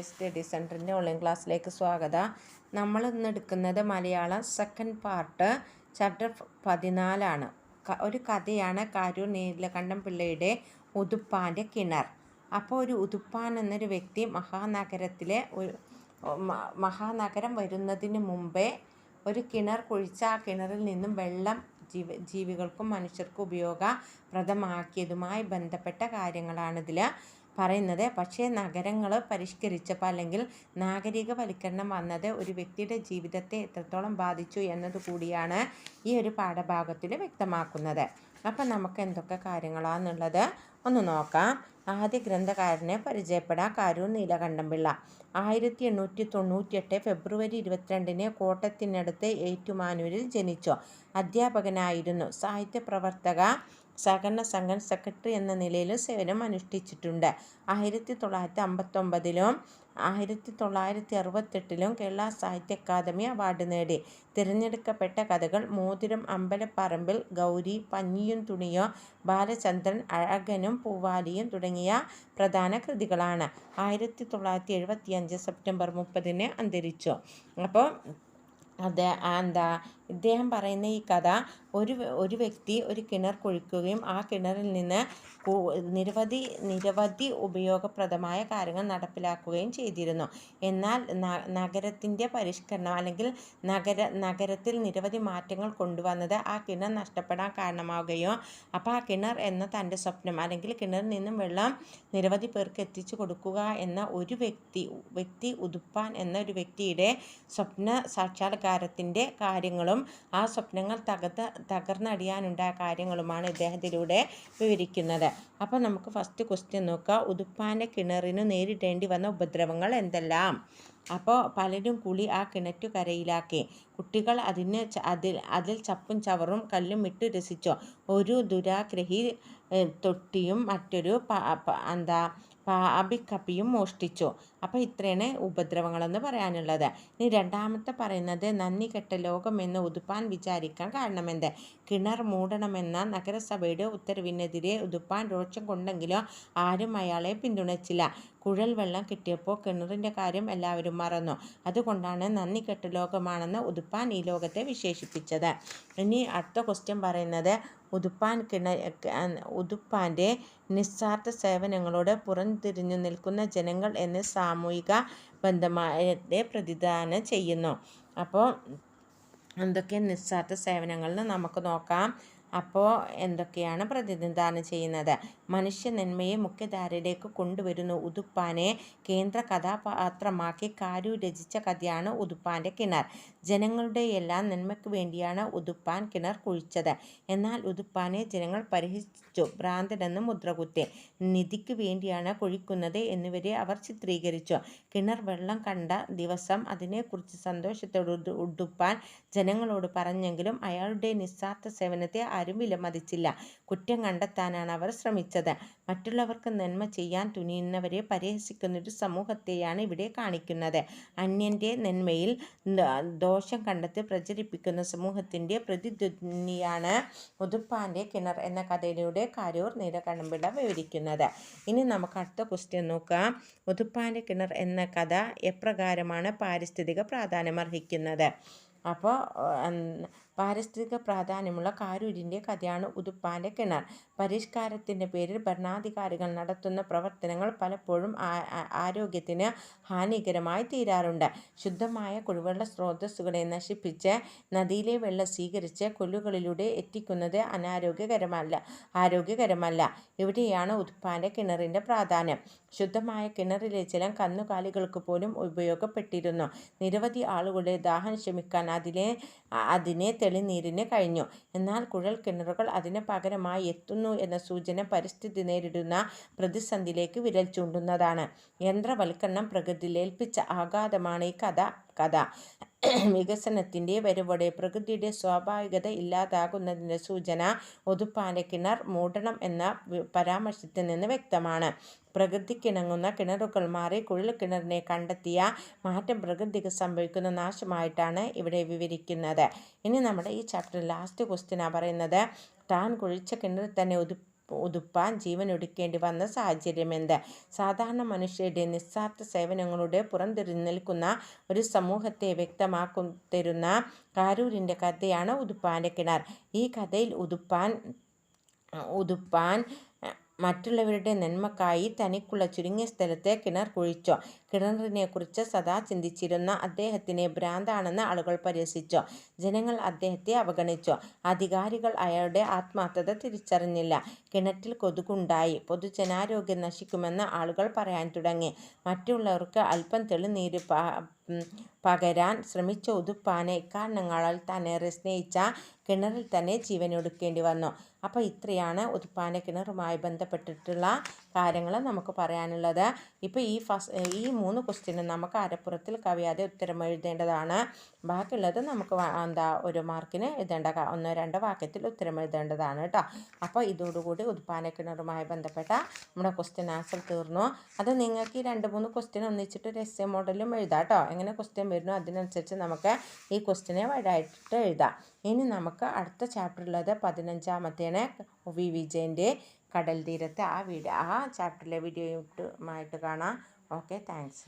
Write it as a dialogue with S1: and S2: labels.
S1: Study സെൻറ്ററിൻ്റെ online ക്ലാസ്സിലേക്ക് സ്വാഗതം. നമ്മൾ ഇന്ന് എടുക്കുന്നത് മലയാളം സെക്കൻഡ് പാർട്ട് ചാപ്റ്റർ 14 ഒരു കഥയാണ് കാരൂർ നീലകണ്ഠൻ പിള്ളയുടെ ഉതുപ്പാൻ്റെ കിണർ. അപ്പോൾ ഒരു ഉതുപ്പാൻ എന്നൊരു വ്യക്തി മഹാനഗരം വരുന്നതിന് മുമ്പേ ഒരു കിണർ കുഴിച്ച് ആ കിണറിൽ നിന്നും വെള്ളം ജീവികൾക്കും മനുഷ്യർക്കും ഉപയോഗപ്രദമാക്കിയതുമായി ബന്ധപ്പെട്ട കാര്യങ്ങളാണിതിൽ പറയുന്നത്. പക്ഷേ നഗരങ്ങൾ പരിഷ്കരിച്ചപ്പോൾ അല്ലെങ്കിൽ നാഗരികവൽക്കരണം വന്നത് ഒരു വ്യക്തിയുടെ ജീവിതത്തെ എത്രത്തോളം ബാധിച്ചു എന്നതുകൂടിയാണ് ഈ ഒരു പാഠഭാഗത്തിൽ വ്യക്തമാക്കുന്നത്. അപ്പം നമുക്ക് എന്തൊക്കെ കാര്യങ്ങളാണെന്നുള്ളത് ഒന്ന് നോക്കാം. ആദ്യ ഗ്രന്ഥകാരനെ പരിചയപ്പെടാം. കാരൂർ നീലകണ്ഠൻ പിള്ള 1898 ഫെബ്രുവരി 22 കോട്ടത്തിനടുത്ത് ഏറ്റുമാനൂരിൽ ജനിച്ചു. അധ്യാപകനായിരുന്നു. സാഹിത്യപ്രവർത്തക, സഹകരണ സംഘം സെക്രട്ടറി എന്ന നിലയിലും സേവനം അനുഷ്ഠിച്ചിട്ടുണ്ട്. 1959 1968 കേരള സാഹിത്യ അക്കാദമി അവാർഡ് നേടി. തിരഞ്ഞെടുക്കപ്പെട്ട കഥകൾ മോതിരം, അമ്പലപ്പറമ്പിൽ ഗൗരി, പഞ്ഞിയും തുണിയോ, ബാലചന്ദ്രൻ, അഴകനും പൂവാലിയും തുടങ്ങിയ പ്രധാന കൃതികളാണ്. 1975 സെപ്റ്റംബർ 30 അന്തരിച്ചു. അപ്പോൾ ഇദ്ദേഹം പറയുന്ന ഈ കഥ ഒരു വ്യക്തി ഒരു കിണർ കുഴിക്കുകയും ആ കിണറിൽ നിന്ന് നിരവധി ഉപയോഗപ്രദമായ കാര്യങ്ങൾ നടപ്പിലാക്കുകയും ചെയ്തിരുന്നു. എന്നാൽ നഗരത്തിൻ്റെ പരിഷ്കരണം അല്ലെങ്കിൽ നഗരത്തിൽ നിരവധി മാറ്റങ്ങൾ കൊണ്ടുവന്നത് ആ കിണർ നഷ്ടപ്പെടാൻ കാരണമാവുകയോ അപ്പോൾ ആ കിണർ എന്ന തൻ്റെ സ്വപ്നം അല്ലെങ്കിൽ കിണറിൽ നിന്നും വെള്ളം നിരവധി പേർക്ക് എത്തിച്ചു കൊടുക്കുക എന്ന ഒരു വ്യക്തി ഉതുപ്പാൻ എന്ന ഒരു വ്യക്തിയുടെ സ്വപ്ന സാക്ഷാത്കാരത്തിൻ്റെ കാര്യങ്ങളും ആ സ്വപ്നങ്ങൾ തകർന്നടിയാനുണ്ടായ കാര്യങ്ങളുമാണ് ഇദ്ദേഹത്തിലൂടെ വിവരിക്കുന്നത്. അപ്പോൾ നമുക്ക് ഫസ്റ്റ് ക്വസ്റ്റ്യൻ നോക്കാം. ഉതുപ്പാൻ്റെ കിണറിന് നേരിടേണ്ടി വന്ന ഉപദ്രവങ്ങൾ എന്തെല്ലാം? അപ്പോൾ പലരും കൂടി ആ കിണറ്റുകരയിലാക്കി. കുട്ടികൾ അതിൽ ചപ്പും ചവറും കല്ലും ഇട്ട് രസിച്ചു. ഒരു ദുരാഗ്രഹി തൊട്ടിയും മറ്റൊരു പാപിക്കപ്പിയും മോഷ്ടിച്ചു. അപ്പോൾ ഇത്രയാണ് ഉപദ്രവങ്ങളെന്ന് പറയാനുള്ളത്. ഇനി രണ്ടാമത്തെ പറയുന്നത് നന്ദി കെട്ട ലോകം എന്ന് ഉതുപ്പാൻ വിചാരിക്കാൻ കാരണമെന്ത്? കിണർ മൂടണമെന്ന നഗരസഭയുടെ ഉത്തരവിനെതിരെ ഉതുപ്പാൻ രോഷം കൊണ്ടെങ്കിലോ ആരും അയാളെ പിന്തുണച്ചില്ല. കുഴൽ വെള്ളം കിട്ടിയപ്പോൾ കിണറിൻ്റെ കാര്യം എല്ലാവരും മറന്നു. അതുകൊണ്ടാണ് നന്ദി കെട്ട ലോകമാണെന്ന് ഉതുപ്പാൻ ഈ ലോകത്തെ വിശേഷിപ്പിച്ചത്. ഇനി അടുത്ത ക്വസ്റ്റ്യൻ പറയുന്നത് ഉതുപ്പാൻ്റെ നിസ്വാർത്ഥ സേവനങ്ങളോട് പുറംതിരിഞ്ഞു നിൽക്കുന്ന ജനങ്ങൾ എന്ന് സാമൂഹിക ബന്ധമായത്തെ പ്രതിദാനം ചെയ്യുന്നു. അപ്പോൾ എന്തൊക്കെ നിസ്വാർത്ഥ സേവനങ്ങളെന്ന് നമുക്ക് നോക്കാം. അപ്പോൾ എന്തൊക്കെയാണ് പ്രതിനിധാനം ചെയ്യുന്നത്? മനുഷ്യ നന്മയെ മുഖ്യധാരയിലേക്ക് കൊണ്ടുവരുന്ന ഉതുപ്പാനെ കേന്ദ്ര കഥാപാത്രമാക്കി കാരൂർ രചിച്ച കഥയാണ് ഉതുപ്പാൻ്റെ കിണർ. ജനങ്ങളുടെ എല്ലാം നന്മയ്ക്ക് വേണ്ടിയാണ് ഉതുപ്പാൻ കിണർ കുഴിച്ചത്. എന്നാൽ ഉതുപ്പാനെ ജനങ്ങൾ പരിഹസിച്ചു, ഭ്രാന്തനെന്ന് മുദ്രകുത്തി. നിധിക്ക് വേണ്ടിയാണ് കുഴിക്കുന്നത് എന്നിവരെ അവർ ചിത്രീകരിച്ചു. കിണർ വെള്ളം കണ്ട ദിവസം അതിനെക്കുറിച്ച് സന്തോഷത്തോടെ ഉതുപ്പാൻ ജനങ്ങളോട് പറഞ്ഞെങ്കിലും അയാളുടെ നിസ്വാർത്ഥ സേവനത്തെ ആരും വിലമതിച്ചില്ല. കുറ്റം കണ്ടെത്താനാണ് അവർ ശ്രമിച്ചത്. മറ്റുള്ളവർക്ക് നന്മ ചെയ്യാൻ തുനിയുന്നവരെ പരിഹസിക്കുന്നൊരു സമൂഹത്തെയാണ് ഇവിടെ കാണിക്കുന്നത്. അന്യൻ്റെ നന്മയിൽ ദോഷം കണ്ടെത്തി പ്രചരിപ്പിക്കുന്ന സമൂഹത്തിൻ്റെ പ്രതിധ്വനിയാണ് ഉതുപ്പാൻ്റെ കിണർ എന്ന കഥയിലൂടെ കാരൂർ നീലകണ്ഠൻ പിള്ള വിവരിക്കുന്നത്. ഇനി നമുക്ക് അടുത്ത ക്വസ്റ്റ്യൻ നോക്കാം. ഉതുപ്പാൻ്റെ കിണർ എന്ന കഥ എപ്രകാരമാണ് പാരിസ്ഥിതിക പ്രാധാന്യം അർഹിക്കുന്നത്? അപ്പോൾ പാരിസ്ഥിതിക പ്രാധാന്യമുള്ള കാരൂരിൻ്റെ കഥയാണ് ഉതുപ്പാൻ്റെ കിണർ. പരിഷ്കാരത്തിൻ്റെ പേരിൽ ഭരണാധികാരികൾ നടത്തുന്ന പ്രവർത്തനങ്ങൾ പലപ്പോഴും ആരോഗ്യത്തിന് ഹാനികരമായി തീരാറുണ്ട്. ശുദ്ധമായ കുടിവെള്ള സ്രോതസ്സുകളെ നശിപ്പിച്ച് നദിയിലെ വെള്ളം സ്വീകരിച്ച് കൊല്ലുകളിലൂടെ എത്തിക്കുന്നത് ആരോഗ്യകരമല്ല. ഇവിടെയാണ് ഉതുപ്പാൻ്റെ കിണറിൻ്റെ പ്രാധാന്യം. ശുദ്ധമായ കിണറിലെ ജലം കന്നുകാലികൾക്ക് പോലും ഉപയോഗപ്പെട്ടിരുന്നു. നിരവധി ആളുകളുടെ ദാഹം ശമിക്കാൻ അതിനെ തെളിനീരിന് കഴിഞ്ഞു. എന്നാൽ കുഴൽ കിണറുകൾ അതിന് പകരമായി എത്തുന്നു എന്ന സൂചന പരിസ്ഥിതി നേരിടുന്ന പ്രതിസന്ധിയിലേക്ക് വിരൽ ചൂണ്ടുന്നതാണ്. യന്ത്രവൽക്കരണം പ്രകൃതിയിലേൽപ്പിച്ച ആഘാതമാണ് ഈ കഥ. വികസനത്തിൻ്റെ വരവോടെ പ്രകൃതിയുടെ സ്വാഭാവികത ഇല്ലാതാകുന്നതിൻ്റെ സൂചന ഉതുപ്പാൻ്റെ കിണർ മൂടണം എന്ന പരാമർശത്തിൽ നിന്ന് വ്യക്തമാണ്. പ്രകൃതിക്കിണങ്ങുന്ന കിണറുകൾ മാറി കുഴൽ കിണറിനെ കണ്ടെത്തിയ മാറ്റം പ്രകൃതിക്ക് സംഭവിക്കുന്ന നാശമായിട്ടാണ് ഇവിടെ വിവരിക്കുന്നത്. ഇനി നമ്മുടെ ഈ ചാപ്റ്റർ ലാസ്റ്റ് ക്വസ്റ്റ്യനാണ് പറയുന്നത്. താൻ കുഴിച്ച കിണറിൽ തന്നെ ഉതുപ്പാൻ ജീവനൊടുക്കേണ്ടി വന്ന സാഹചര്യമെന്ത്? സാധാരണ മനുഷ്യരുടെ നിസ്വാർത്ഥ സേവനങ്ങളുടെ പുറംതിരിഞ്ഞു ഒരു സമൂഹത്തെ വ്യക്തമാക്കുതരുന്ന കാരൂരിൻ്റെ കഥയാണ് ഉതുപ്പാൻ്റെ കിണർ. ഈ കഥയിൽ ഉതുപ്പാൻ മറ്റുള്ളവരുടെ നന്മക്കായി തനിക്കുള്ള ചുരുങ്ങിയ സ്ഥലത്തെ കിണർ കുഴിച്ചു. കിണറിനെക്കുറിച്ച് സദാ ചിന്തിച്ചിരുന്ന അദ്ദേഹത്തിനെ ഭ്രാന്താണെന്ന് ആളുകൾ പരിഹസിച്ചു. ജനങ്ങൾ അദ്ദേഹത്തെ അവഗണിച്ചു. അധികാരികൾ അയാളുടെ ആത്മാർത്ഥത തിരിച്ചറിഞ്ഞില്ല. കിണറ്റിൽ കൊതുകുണ്ടായി. പൊതുജനാരോഗ്യം നശിക്കുമെന്ന് ആളുകൾ പറയാൻ തുടങ്ങി. മറ്റുള്ളവർക്ക് അല്പം തെളിനീര് പകരാൻ ശ്രമിച്ച ഉതുപ്പാനെ ഇക്കാരണങ്ങളാൽ താനേറെ സ്നേഹിച്ച കിണറിൽ തന്നെ ജീവനൊടുക്കേണ്ടി വന്നു. അപ്പോൾ ഇത്രയാണ് ഉതുപ്പാൻ്റെ കിണറുമായി ബന്ധപ്പെട്ടിട്ടുള്ള കാര്യങ്ങൾ നമുക്ക് പറയാനുള്ളത്. ഇപ്പോൾ ഈ 3 ക്വസ്റ്റ്യനും നമുക്ക് അരപ്പുറത്തിൽ കവിയാതെ ഉത്തരം എഴുതേണ്ടതാണ്. ബാക്കിയുള്ളത് നമുക്ക് ഒരു മാർക്കിന് എഴുതേണ്ട 1-2 വാക്യത്തിൽ ഉത്തരം എഴുതേണ്ടതാണ് കേട്ടോ. അപ്പോൾ ഇതോടുകൂടി ഉതുപ്പാൻ്റെ കിണറുമായി ബന്ധപ്പെട്ട നമ്മുടെ ക്വസ്റ്റ്യൻ ആൻസർ തീർന്നു. അത് നിങ്ങൾക്ക് ഈ 2-3 ക്വസ്റ്റ്യൻ ഒന്നിച്ചിട്ട് ഒരു എസ്സേ മോഡലും എഴുതാം കേട്ടോ. എങ്ങനെ ക്വസ്റ്റ്യൻ വരുന്നു അതിനനുസരിച്ച് നമുക്ക് ഈ ക്വസ്റ്റ്യനെ വൈഡായിട്ട് എഴുതാം. ഇനി നമുക്ക് അടുത്ത ചാപ്റ്ററുള്ളത് 15-ാമത്തേണ് വി വിജയൻ്റെ കടൽ തീരത്ത്. ആ ചാപ്റ്ററിലെ വീഡിയോയുമായിട്ട് കാണാം. Okay, thanks.